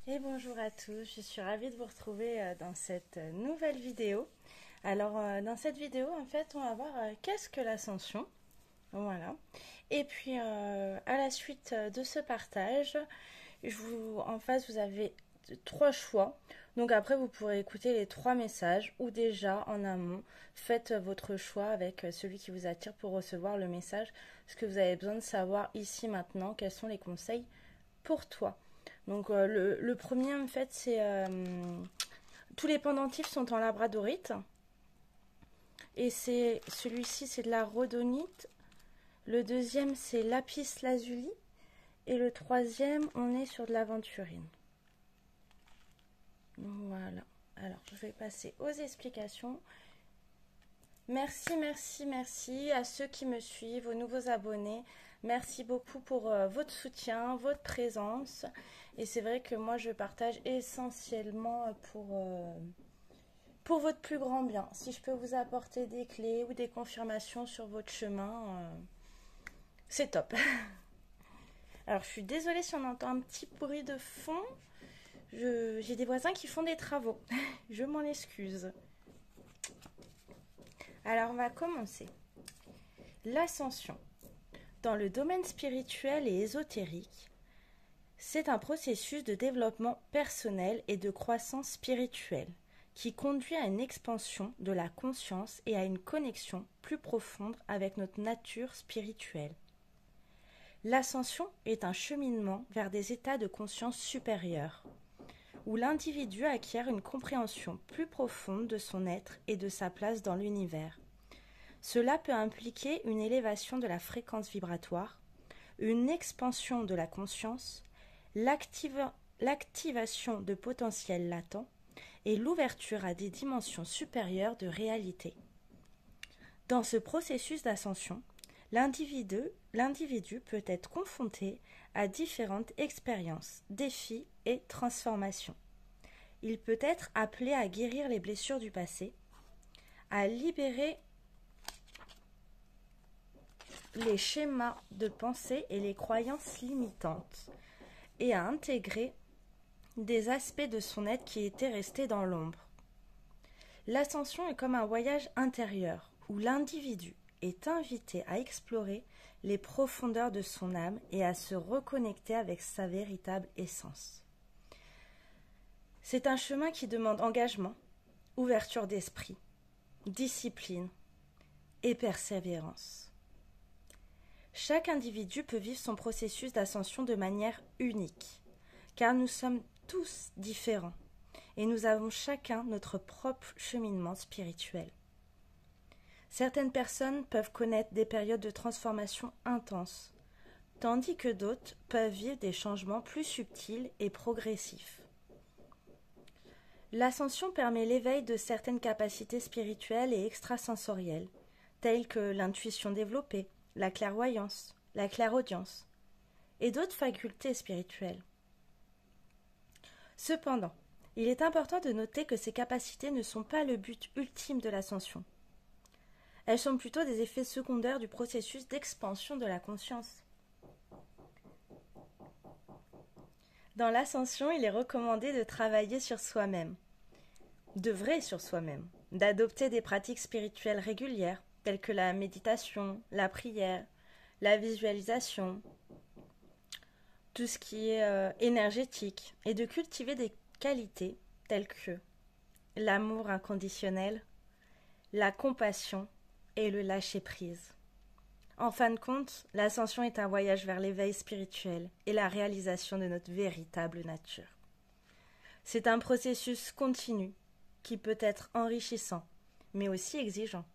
Et bonjour à tous, je suis ravie de vous retrouver dans cette nouvelle vidéo. Alors dans cette vidéo en fait on va voir qu'est-ce que l'ascension, voilà. Et puis à la suite de ce partage, en face vous avez trois choix. Donc après vous pourrez écouter les trois messages ou déjà en amont faites votre choix avec celui qui vous attire pour recevoir le message. Ce que vous avez besoin de savoir ici maintenant, quels sont les conseils pour toi. Donc le premier en fait c'est tous les pendentifs sont en labradorite et c'est celui-ci c'est de la rhodonite. Le deuxième c'est lapis lazuli et le troisième on est sur de l'aventurine. Voilà. Alors je vais passer aux explications. Merci, merci, merci à ceux qui me suivent, aux nouveaux abonnés. Merci beaucoup pour votre soutien, votre présence. Et c'est vrai que moi, je partage essentiellement pour votre plus grand bien. Si je peux vous apporter des clés ou des confirmations sur votre chemin, c'est top. Alors, je suis désolée si on entend un petit bruit de fond. J'ai des voisins qui font des travaux. Je m'en excuse. Alors, on va commencer. L'ascension. Dans le domaine spirituel et ésotérique, c'est un processus de développement personnel et de croissance spirituelle qui conduit à une expansion de la conscience et à une connexion plus profonde avec notre nature spirituelle. L'ascension est un cheminement vers des états de conscience supérieurs, où l'individu acquiert une compréhension plus profonde de son être et de sa place dans l'univers. Cela peut impliquer une élévation de la fréquence vibratoire, une expansion de la conscience, l'activation de potentiels latents et l'ouverture à des dimensions supérieures de réalité. Dans ce processus d'ascension, l'individu peut être confronté à différentes expériences, défis et transformations. Il peut être appelé à guérir les blessures du passé, à libérer les schémas de pensée et les croyances limitantes, et à intégrer des aspects de son être qui étaient restés dans l'ombre. L'ascension est comme un voyage intérieur où l'individu est invité à explorer les profondeurs de son âme et à se reconnecter avec sa véritable essence. C'est un chemin qui demande engagement, ouverture d'esprit, discipline et persévérance. Chaque individu peut vivre son processus d'ascension de manière unique, car nous sommes tous différents et nous avons chacun notre propre cheminement spirituel. Certaines personnes peuvent connaître des périodes de transformation intenses, tandis que d'autres peuvent vivre des changements plus subtils et progressifs. L'ascension permet l'éveil de certaines capacités spirituelles et extrasensorielles, telles que l'intuition développée, la clairvoyance, la clairaudience, et d'autres facultés spirituelles. Cependant, il est important de noter que ces capacités ne sont pas le but ultime de l'ascension. Elles sont plutôt des effets secondaires du processus d'expansion de la conscience. Dans l'ascension, il est recommandé de travailler sur soi-même, d'œuvrer sur soi-même, d'adopter des pratiques spirituelles régulières, telles que la méditation, la prière, la visualisation, tout ce qui est énergétique, et de cultiver des qualités telles que l'amour inconditionnel, la compassion et le lâcher-prise. En fin de compte, l'ascension est un voyage vers l'éveil spirituel et la réalisation de notre véritable nature. C'est un processus continu qui peut être enrichissant, mais aussi exigeant.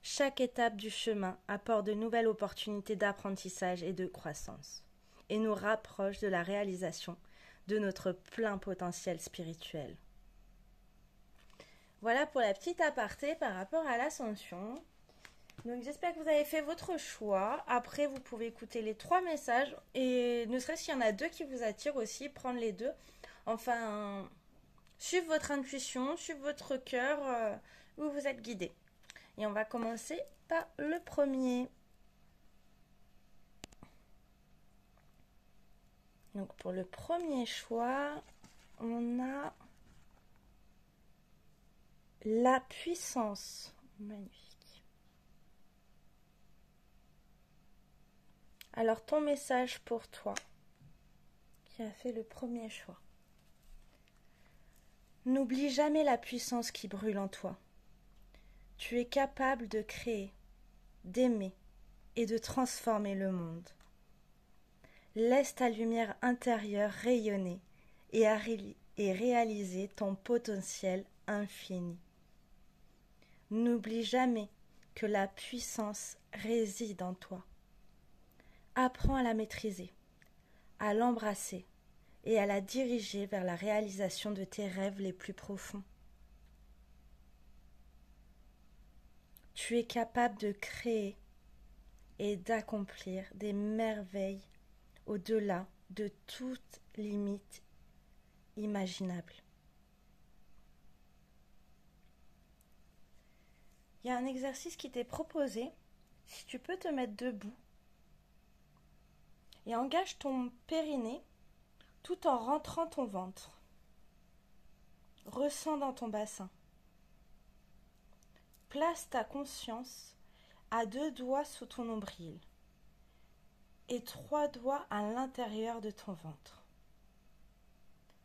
Chaque étape du chemin apporte de nouvelles opportunités d'apprentissage et de croissance, et nous rapproche de la réalisation de notre plein potentiel spirituel. Voilà pour la petite aparté par rapport à l'ascension. Donc j'espère que vous avez fait votre choix. Après, vous pouvez écouter les trois messages et ne serait-ce qu'il y en a deux qui vous attirent aussi, prendre les deux. Enfin, suivre votre intuition, suivre votre cœur, où vous êtes guidé. Et on va commencer par le premier. Donc pour le premier choix, on a la puissance. Magnifique. Alors ton message pour toi, qui a fait le premier choix. N'oublie jamais la puissance qui brûle en toi. Tu es capable de créer, d'aimer et de transformer le monde. Laisse ta lumière intérieure rayonner et réaliser ton potentiel infini. N'oublie jamais que la puissance réside en toi. Apprends à la maîtriser, à l'embrasser et à la diriger vers la réalisation de tes rêves les plus profonds. Tu es capable de créer et d'accomplir des merveilles au-delà de toute limite imaginable. Il y a un exercice qui t'est proposé. Si tu peux te mettre debout et engage ton périnée tout en rentrant ton ventre. Ressens dans ton bassin. Place ta conscience à 2 doigts sous ton nombril et 3 doigts à l'intérieur de ton ventre.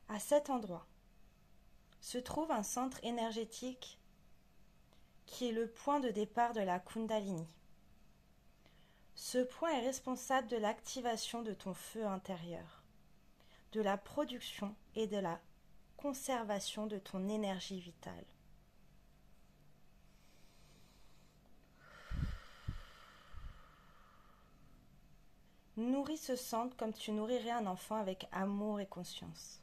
À cet endroit se trouve un centre énergétique qui est le point de départ de la Kundalini. Ce point est responsable de l'activation de ton feu intérieur, de la production et de la conservation de ton énergie vitale. Nourris ce centre comme tu nourrirais un enfant avec amour et conscience.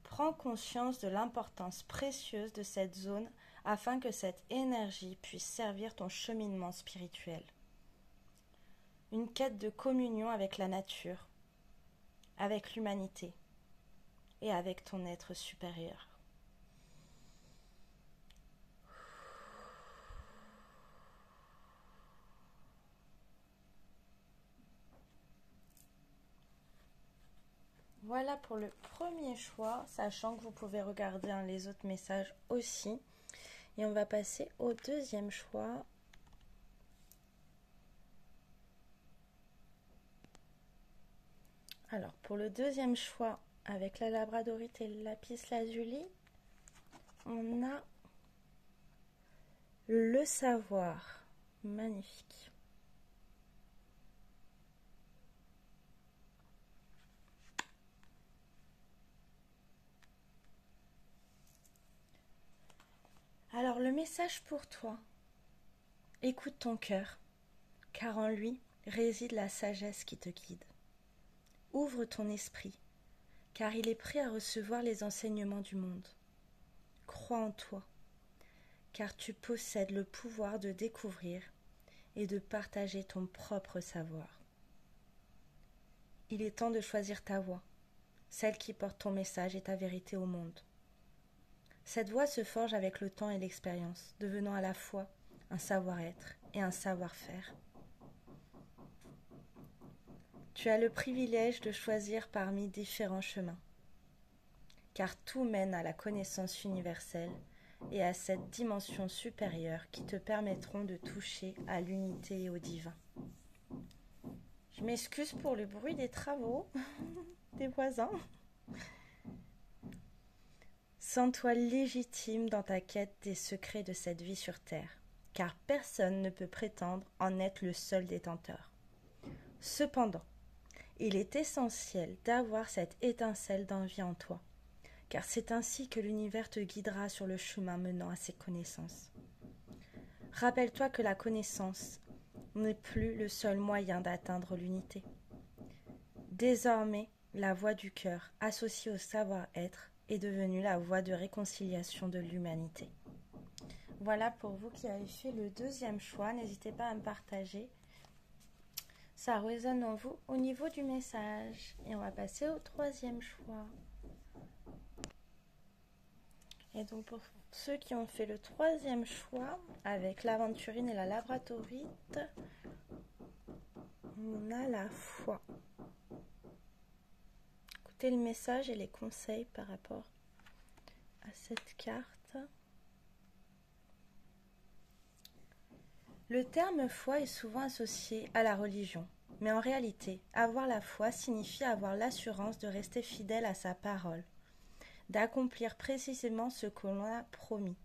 Prends conscience de l'importance précieuse de cette zone afin que cette énergie puisse servir ton cheminement spirituel. Une quête de communion avec la nature, avec l'humanité et avec ton être supérieur. Voilà pour le premier choix, sachant que vous pouvez regarder les autres messages aussi. Et on va passer au deuxième choix. Alors, pour le deuxième choix, avec la labradorite et le lapis lazuli, on a le savoir. Magnifique. Alors, le message pour toi, écoute ton cœur, car en lui réside la sagesse qui te guide. Ouvre ton esprit, car il est prêt à recevoir les enseignements du monde. Crois en toi, car tu possèdes le pouvoir de découvrir et de partager ton propre savoir. Il est temps de choisir ta voie, celle qui porte ton message et ta vérité au monde. Cette voie se forge avec le temps et l'expérience, devenant à la fois un savoir-être et un savoir-faire. Tu as le privilège de choisir parmi différents chemins, car tout mène à la connaissance universelle et à cette dimension supérieure qui te permettront de toucher à l'unité et au divin. Je m'excuse pour le bruit des travaux des voisins. Sens-toi légitime dans ta quête des secrets de cette vie sur Terre, car personne ne peut prétendre en être le seul détenteur. Cependant, il est essentiel d'avoir cette étincelle d'envie en toi, car c'est ainsi que l'univers te guidera sur le chemin menant à ses connaissances. Rappelle-toi que la connaissance n'est plus le seul moyen d'atteindre l'unité. Désormais, la voie du cœur, associée au savoir-être, est devenue la voie de réconciliation de l'humanité. Voilà pour vous qui avez fait le deuxième choix. N'hésitez pas à me partager. Ça résonne en vous au niveau du message. Et on va passer au troisième choix. Et donc pour ceux qui ont fait le troisième choix, avec l'aventurine et la labradorite, on a la foi. écouter le message et les conseils par rapport à cette carte. Le terme foi est souvent associé à la religion, mais en réalité, avoir la foi signifie avoir l'assurance de rester fidèle à sa parole, d'accomplir précisément ce que l'on a promis.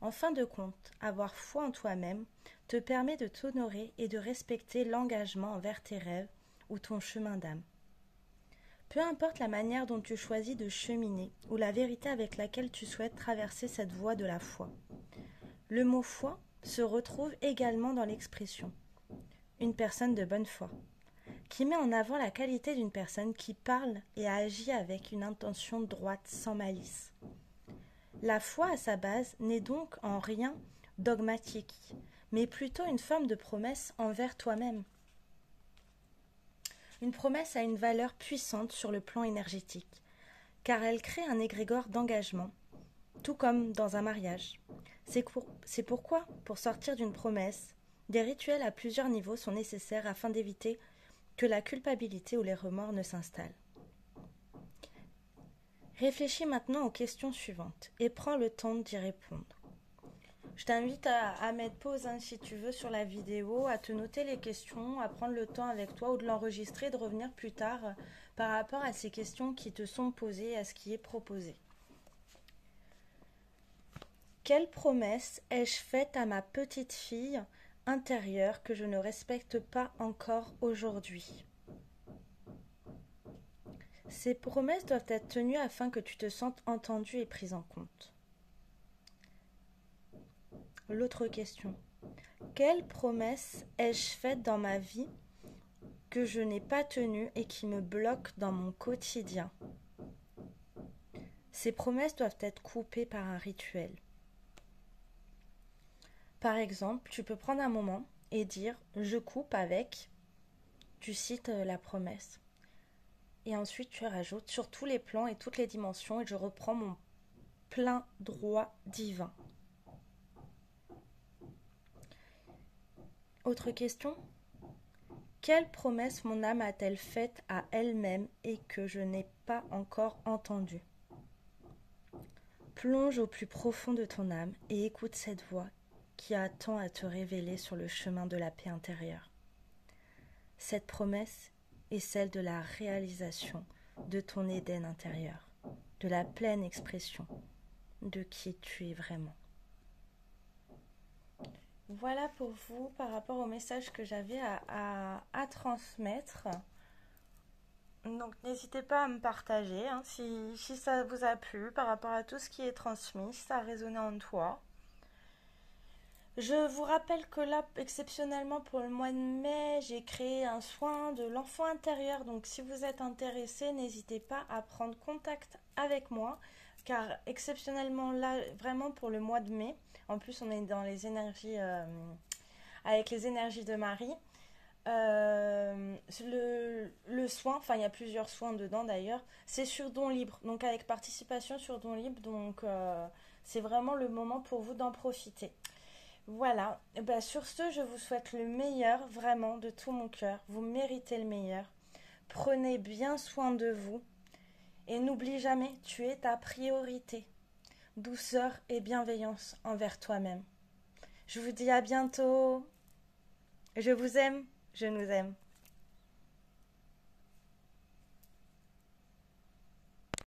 En fin de compte, avoir foi en toi-même te permet de t'honorer et de respecter l'engagement envers tes rêves ou ton chemin d'âme. Peu importe la manière dont tu choisis de cheminer ou la vérité avec laquelle tu souhaites traverser cette voie de la foi. Le mot foi se retrouve également dans l'expression « une personne de bonne foi », qui met en avant la qualité d'une personne qui parle et agit avec une intention droite sans malice. La foi à sa base n'est donc en rien dogmatique, mais plutôt une forme de promesse envers toi-même. Une promesse a une valeur puissante sur le plan énergétique, car elle crée un égrégore d'engagement, tout comme dans un mariage. C'est pourquoi, pour sortir d'une promesse, des rituels à plusieurs niveaux sont nécessaires afin d'éviter que la culpabilité ou les remords ne s'installent. Réfléchis maintenant aux questions suivantes et prends le temps d'y répondre. Je t'invite à mettre pause si tu veux sur la vidéo, à te noter les questions, à prendre le temps avec toi ou de l'enregistrer, de revenir plus tard par rapport à ces questions qui te sont posées, à ce qui est proposé. Quelle promesse ai-je faite à ma petite fille intérieure que je ne respecte pas encore aujourd'hui ? Ces promesses doivent être tenues afin que tu te sentes entendue et prise en compte. L'autre question. Quelle promesse ai-je faite dans ma vie que je n'ai pas tenue et qui me bloque dans mon quotidien ? Ces promesses doivent être coupées par un rituel. Par exemple, tu peux prendre un moment et dire « je coupe avec », tu cites la promesse. Et ensuite, tu rajoutes sur tous les plans et toutes les dimensions et je reprends mon plein droit divin. Autre question ? Quelle promesse mon âme a-t-elle faite à elle-même et que je n'ai pas encore entendue ? Plonge au plus profond de ton âme et écoute cette voix qui attend à te révéler sur le chemin de la paix intérieure. Cette promesse est celle de la réalisation de ton Éden intérieur, de la pleine expression de qui tu es vraiment. Voilà pour vous par rapport au message que j'avais à transmettre. Donc n'hésitez pas à me partager si ça vous a plu par rapport à tout ce qui est transmis, si ça a résonné en toi. Je vous rappelle que là, exceptionnellement pour le mois de mai, j'ai créé un soin de l'enfant intérieur. Donc si vous êtes intéressé, n'hésitez pas à prendre contact avec moi. Car exceptionnellement là, vraiment pour le mois de mai, en plus on est dans les énergies, avec les énergies de Marie. Le soin, enfin il y a plusieurs soins dedans d'ailleurs, c'est sur don libre, donc avec participation sur don libre, donc c'est vraiment le moment pour vous d'en profiter. Voilà, et ben, sur ce, je vous souhaite le meilleur, vraiment, de tout mon cœur. Vous méritez le meilleur. Prenez bien soin de vous. Et n'oublie jamais, tu es ta priorité. Douceur et bienveillance envers toi-même. Je vous dis à bientôt. Je vous aime, je nous aime.